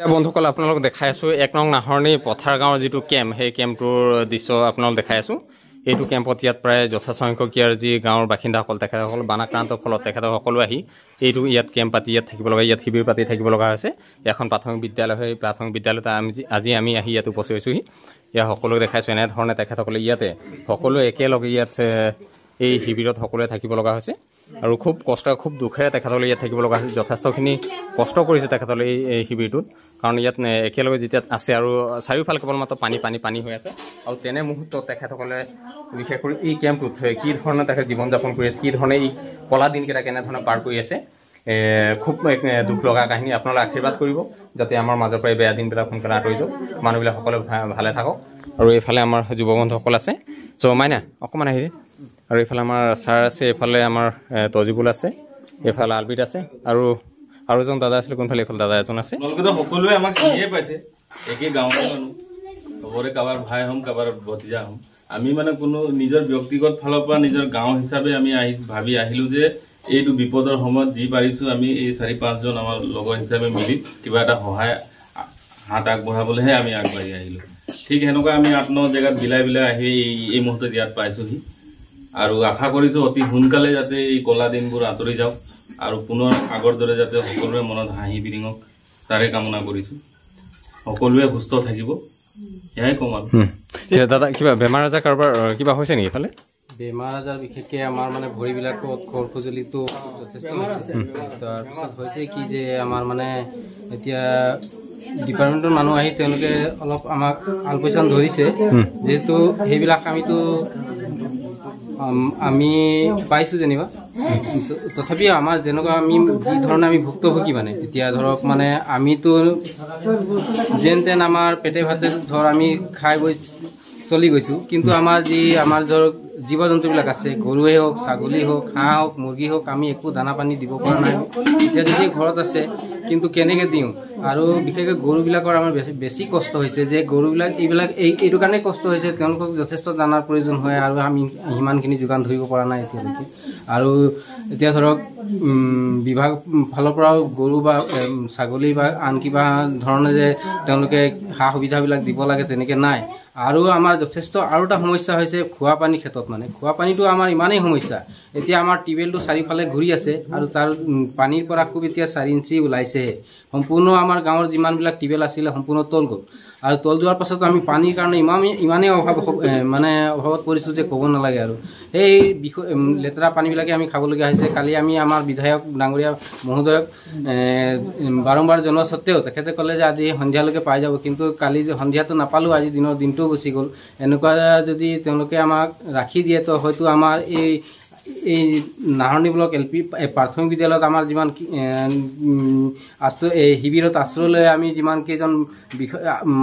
বন্ধুসকল আপোনালোক দেখাই আছো 1 নং নাহৰণি পথাৰ গাঁৱৰ যেটো কেম্প সেই কেম্পটোৰ দৃশ্য আপোনালোক দেখাই আছো এইটো কেম্পত ইয়াত প্ৰায় যথাসংখ্যক ইয়াৰ যি গাঁৱৰ বাসিন্দাসকল তেখেতসকল বানাক্ৰান্ত ফলত তেখেতসকল আহি এইটো ইয়াত কেম্প পাতি ইয়াত থাকিব লগা ইয়াত শিবিৰ পাতি থাকিব লগা হৈছে এখন প্ৰাথমিক বিদ্যালয় হয় প্ৰাথমিক বিদ্যালয়ত আজি আমি আহি ইয়াত উপস্থিত হৈছোহি ইয়া সকলো দেখাইছো এনে ধৰণে তেখেতসকল ইয়াতে সকলো একেলগে ইয়াত এই শিবিৰত সকলোৱে থাকিব লগা হৈছে আৰু খুব কষ্ট খুব দুখেৰে তেখেতসকলে ইয়াত থাকিব লগা হৈছে যথেষ্টখিনি কষ্ট কৰিছে তেখেতসকলে এই শিবিৰটোত কাৰণ ইয়াত একেলগে যেতিয়া আছে আৰু চাৰিওফালে কেৱল মাত্ৰ পানী হৈ আছে আৰু তেনে মুহূৰ্তত তেখেতসকলে বিশেষ কৰি এই কেম্পটোত কি ধৰণে তেখেত জীৱন যাপন কৰি আছে কি ধৰণে এই কলা দিনকেইটা কেনে ধৰণে পাৰ কৰি আছে খুব দুখ লগা কাহিনী আপোনালোকে আশীৰ্বাদ কৰিব যাতে আমাৰ মাজৰ পৰা বেয়া দিনবিলাক সোনকালে আঁতৰি যাওক মানুহবিলাক সকলো ভালে থাকক আৰু এইফালে আমাৰ যুৱ বন্ধুসকল আছে চ' মাইনা অকণমান আহি আৰু এইফালে আমাৰ ছাৰ আছে এইফালে আমাৰ তজিবুল আছে এইফালে আলবিদ আছে আৰু এজন দাদা আছিল কোনফালে এইফালে দাদা এজন আছে সকলোৱে আমাক চিনিয়ে পাইছে একে গাঁৱৰ মানুহ সবৰে কাবাৰ ভাই হম কাবাৰ ভতিজা হম আমি মানে কোনো নিজৰ ব্যক্তিগত ফালৰ পৰা নিজৰ গাঁও হিচাপে আমি ভাবি আহিলো যে এইটো বিপদৰ সময়ত যি পাৰিছো আমি এই 4-5 জন আমাৰ লগৰ হিচাপে মিলি কিবা এটা সহায় হাত আগবঢ়াবলৈহে আমি আগবাঢ়ি আহিলো ঠিক হেনেকুৱা আমি 8-9 জেগাত বিলাই আহি এই মুহূৰ্তত ইয়াত পাইছোহি আৰু আশা কৰিছো অতি সোনকালে যাতে এই কলা দিনবোৰ আঁতৰি যাওক আৰু পুনৰ আগৰ দৰে যাতে সকলোৰে মনত হাঁহি বিৰিঙক তাৰে কামনা কৰিছো সকলোৱে সুস্থ থাকিব এয়াই কম আৰু দাদা কিবা বেমাৰ আজাৰ কাৰোবাৰ কিবা হৈছে নেকি ইফালে বেমাৰ আজাৰ বিশেষকৈ আমাৰ মানে ভৰিবিলাকত খৰ খুজলিটো যথেষ্ট তাৰপিছত হৈছে কি যে আমাৰ মানে এতিয়া ডিপাৰ্টমেণ্টৰ মানুহ আহি তেওঁলোকে অলপ আমাক আলপৈচান ধৰিছে যেহেতু সেইবিলাক আমি পাইছোঁ যেনিবা তথাপিও আমাৰ যেনেকুৱা আমি যি ধৰণে আমি ভুক্তভোগী মানে এতিয়া ধৰক মানে আমিতো যেন তেন আমাৰ পেটে ভাতে ধৰ আমি খাই বৈ চলি গৈছোঁ কিন্তু আমাৰ ধৰক জীৱ জন্তুবিলাক আছে গৰুৱে হওক ছাগলী হওক হাঁহ হওক মুৰ্গী হওক আমি একো দানা পানী দিব পৰা নাই এতিয়া যদি ঘৰত আছে কিন্তু কেনেকৈ দিওঁ আৰু বিশেষকৈ গৰুবিলাকৰ আমাৰ বেছি কষ্ট হৈছে যে গৰুবিলাক এইটো কাৰণে কষ্ট হৈছে তেওঁলোকক যথেষ্ট দানাৰ প্ৰয়োজন হয় আৰু আমি সিমানখিনি যোগান ধৰিব পৰা নাই এতিয়ালৈকে আৰু এতিয়া ধৰক বিভাগ ফালৰ পৰাও গৰু বা ছাগলী বা আন কিবা ধৰণে যে তেওঁলোকে সা সুবিধাবিলাক দিব লাগে তেনেকৈ নাই আৰু আমাৰ যথেষ্ট আৰু এটা সমস্যা হৈছে খোৱা পানীৰ ক্ষেত্ৰত মানে খোৱা পানীটো আমাৰ ইমানেই সমস্যা এতিয়া আমাৰ টিউবেলটো চাৰিওফালে ঘূৰি আছে আৰু তাৰ পানীৰ পৰা খুব এতিয়া 4 ইঞ্চি ওলাইছেহে সম্পূৰ্ণ আমাৰ গাঁৱৰ যিমানবিলাক টিউবেল আছিলে সম্পূৰ্ণ তল গ'ল আৰু তল যোৱাৰ পাছত আমি পানীৰ কাৰণে ইমানেই অভাৱত পৰিছোঁ যে ক'ব নালাগে আৰু সেই লেতেৰা পানীবিলাকে আমি খাবলগীয়া হৈছে কালি আমি আমাৰ বিধায়ক ডাঙৰীয়া মহোদয়ক বাৰম্বাৰ জনোৱা স্বত্তেও তেখেতে ক'লে যে আজি সন্ধিয়ালৈকে পাই যাব কিন্তু কালি সন্ধিয়াটো নাপালোঁ আজি দিনটোও গুচি গ'ল এনেকুৱা যদি তেওঁলোকে আমাক ৰাখি দিয়ে তো হয়তো আমাৰ এই নাহৰণি ব্লক LP প্ৰাথমিক বিদ্যালয়ত আমাৰ যিমান শিবিৰত আশ্ৰয় লৈ আমি যিমান কেইজন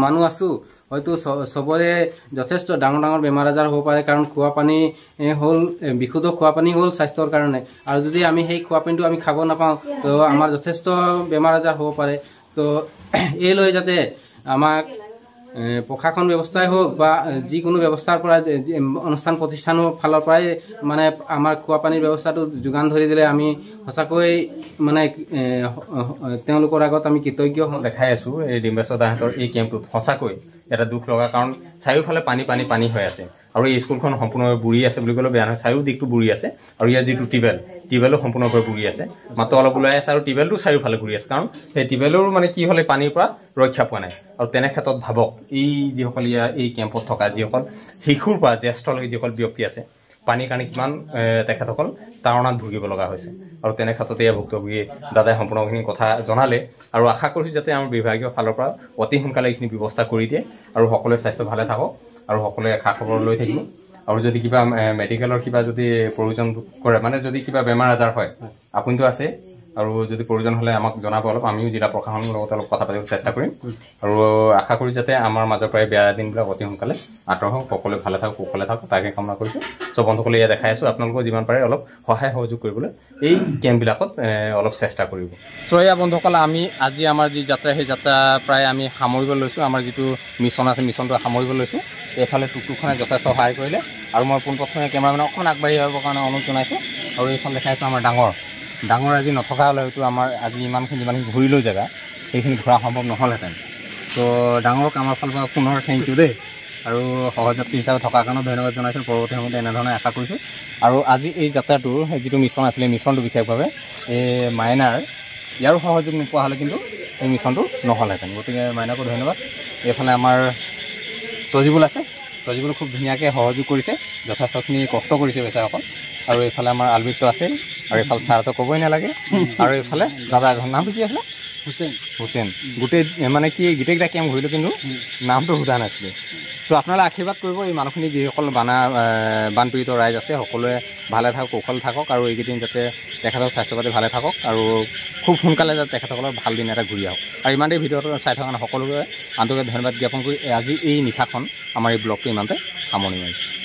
মানুহ আছোঁ হয়তো চবৰে যথেষ্ট ডাঙৰ বেমাৰ আজাৰ হ'ব পাৰে কাৰণ খোৱা পানী হ'ল বিশুদ্ধ খোৱা পানী হ'ল স্বাস্থ্যৰ কাৰণে আৰু যদি আমি সেই খোৱা পানীটো আমি খাব নাপাওঁ তো আমাৰ যথেষ্ট বেমাৰ আজাৰ হ'ব পাৰে তো এই লৈ যাতে আমাক প্ৰশাসন ব্যৱস্থাই হওক বা যিকোনো ব্যৱস্থাৰ পৰা অনুষ্ঠান প্ৰতিষ্ঠানৰ ফালৰ পৰাই মানে আমাৰ খোৱা পানীৰ ব্যৱস্থাটো যোগান ধৰি দিলে আমি সঁচাকৈ মানে তেওঁলোকৰ আগত আমি কৃতজ্ঞ দেখাই আছোঁ এই ডিম্বেশ্বৰ দাহঁতৰ এই কেম্পটোত সঁচাকৈ এটা দুখ লগা কাৰণ চাৰিওফালে পানী হৈ আছে আৰু এই স্কুলখন সম্পূৰ্ণভাৱে বুৰি আছে বুলি ক'লেও বেয়া নহয় চাৰিও দিশটো বুৰি আছে আৰু ইয়াৰ যিটো টিউবেলো সম্পূৰ্ণভাৱে বুৰি আছে মাত্ৰ অলপ ওলাই আছে আৰু টিউবেলটো চাৰিওফালে ঘূৰি আছে কাৰণ সেই টিউবেলৰ মানে কি হ'লে পানীৰ পৰা ৰক্ষা পোৱা নাই আৰু তেনে ক্ষেত্ৰত ভাবক এই যিসকল এই কেম্পত থকা যিসকল শিশুৰ পৰা জ্যেষ্ঠলৈকে যিসকল ব্যক্তি আছে পানীৰ কাৰণে কিমান তেখেতসকল তাৰণাত ভুগিব লগা হৈছে আৰু তেনে ক্ষেত্ৰতে ভুক্তভোগী দাদাই সম্পূৰ্ণখিনি কথা জনালে আৰু আশা কৰিছোঁ যাতে আমাৰ বিভাগীয় ফালৰ পৰা অতি সোনকালে এইখিনি ব্যৱস্থা কৰি দিয়ে আৰু সকলোৱে স্বাস্থ্য ভালে থাকক আৰু সকলোৱে খা খবৰ লৈ থাকিব আৰু যদি কিবা মেডিকেলৰ কিবা যদি প্ৰয়োজন কৰে মানে যদি কিবা বেমাৰ আজাৰ হয় আপুনিতো আছে আৰু যদি প্ৰয়োজন হ'লে আমাক জনাব অলপ আমিও জিলা প্ৰশাসনৰ লগত অলপ কথা পাতিবলৈ চেষ্টা কৰিম আৰু আশা কৰি যাতে আমাৰ মাজৰ পৰাই বেয়া দিনবিলাক অতি সোনকালে আঁতৰ হওক সকলোৱে ভালে থাকক কুশলে থাকক তাকে কামনা কৰিছোঁ চ' বন্ধুসকলে ইয়াত দেখাই আছোঁ আপোনালোকৰ যিমান পাৰে অলপ সহায় সহযোগ কৰিবলৈ এই কেম্পবিলাকত অলপ চেষ্টা কৰিব চ' এয়া বন্ধুসকল আমি আজি আমাৰ যি যাত্ৰা সেই যাত্ৰা প্ৰায় আমি সামৰিব লৈছোঁ আমাৰ যিটো মিছন আছে মিছনটো সামৰিব লৈছোঁ এইফালে টুকটুকখনে যথেষ্ট সহায় কৰিলে আৰু মই পোনপ্ৰথমে কেমেৰামেন অকণমান আগবাঢ়ি আহিবৰ কাৰণে অনুৰোধ জনাইছোঁ আৰু এইখন দেখাইছোঁ আমাৰ ডাঙৰ আজি নথকা হ'লে হয়তো আমাৰ আজি ইমানখিনি ঘূৰি লৈ জেগা সেইখিনি ঘূৰা সম্ভৱ নহ'লহেঁতেন। তো ডাঙৰক আমাৰ ফালৰ পৰা পুনৰ থেংক ইউ দেই, আৰু সহযাত্ৰী হিচাপে থকাৰ কাৰণেও ধন্যবাদ জনাইছোঁ। পৰৱৰ্তী সময়ত এনেধৰণে আশা কৰিছোঁ। আৰু আজি এই যাত্ৰাটোৰ যিটো মিছন আছিলে, মিছনটো বিশেষভাৱে এই মাইনাৰ ইয়াৰো সহযোগ নোপোৱা হ'লে কিন্তু এই মিছনটো নহ'লহেঁতেন। গতিকে মাইনাকো ধন্যবাদ। এইফালে আমাৰ তজিবুল আছে, তজিবুল খুব ধুনীয়াকৈ সহযোগ কৰিছে, যথেষ্টখিনি কষ্ট কৰিছে বেচাৰসকল। আৰু এইফালে আমাৰ আলবিৰটো আছে, আৰু এইফালে ছাৰটো ক'বই নালাগে। আৰু এইফালে দাদা এজন, নামটো কি আছিলে? হুছেইন। গোটেই মানে কি গোটেইকেইটা কেম্প ঘূৰিলোঁ কিন্তু নামটো সোধা নাছিলে। চ' আপোনালোকে আশীৰ্বাদ কৰিব এই মানুহখিনি যিসকল বানপীড়িত ৰাইজ আছে সকলোৱে ভালে থাকক, কৌশল থাকক, আৰু এইকেইদিন যাতে তেখেতৰ স্বাস্থ্য পাতি ভালে থাকক, আৰু খুব সোনকালে যাতে তেখেতসকলৰ ভাল দিন এটা ঘূৰি আহক। আৰু ইমান দেৰি ভিডিঅ'টো চাই থকা সকলোকে আন্তৰিক ধন্যবাদ জ্ঞাপন কৰি আজি এই নিশাখন আমাৰ এই ব্লগটো ইমানতে সামৰণি মাৰিছোঁ।